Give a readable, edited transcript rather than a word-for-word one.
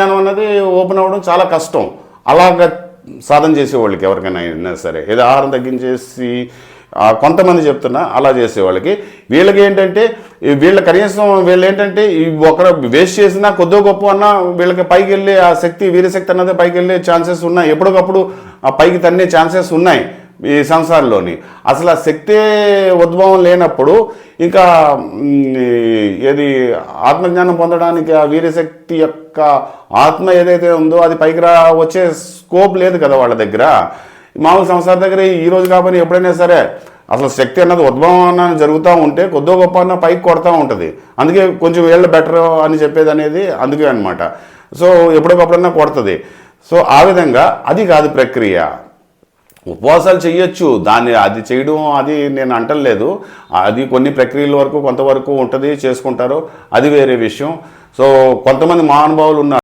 జ్ఞానం అన్నది ఓపెన్ అవ్వడం చాలా కష్టం. అలాగ సాధన చేసేవాళ్ళకి ఎవరికైనా అయినా సరే, ఏదో ఆహారం తగ్గించేసి కొంతమంది చెప్తున్నా అలా చేసేవాళ్ళకి, వీళ్ళకి ఏంటంటే వీళ్ళ కనీసం వీళ్ళు ఏంటంటే ఒకరు వేస్ట్ చేసినా కొద్దో గొప్ప అన్నా వీళ్ళకి పైకి వెళ్ళే ఆ శక్తి, వీరశక్తి అన్నది పైకి వెళ్ళే ఛాన్సెస్ ఉన్నాయి. ఎప్పటికప్పుడు ఆ పైకి తన్నే ఛాన్సెస్ ఉన్నాయి ఈ సంసారంలోని. అసలు ఆ శక్తే ఉద్భవం లేనప్పుడు ఇంకా ఏది ఆత్మజ్ఞానం పొందడానికి ఆ వీరశక్తి యొక్క ఆత్మ ఏదైతే ఉందో అది పైకి వచ్చే స్కోప్ లేదు కదా వాళ్ళ దగ్గర. మామూలు సంసారం దగ్గర ఈరోజు కాబట్టి ఎప్పుడైనా సరే అసలు శక్తి అన్నది ఉద్భవం అన్నది జరుగుతూ ఉంటే కొద్దో గొప్ప అన్న పైకి కొడతా ఉంటుంది. అందుకే కొంచెం వీళ్ళు బెటర్ అని చెప్పేది అనేది అందుకే అనమాట. సో ఎప్పటికప్పుడన్నా కొడుతుంది. సో ఆ విధంగా అది కాదు ప్రక్రియ. ఉపవాసాలు చేయొచ్చు, దాన్ని అది చేయడం అది నేను అంటలేదు. అది కొన్ని ప్రక్రియల వరకు కొంతవరకు ఉంటుంది, చేసుకుంటారు, అది వేరే విషయం. సో కొంతమంది మహానుభావులు ఉన్నారు.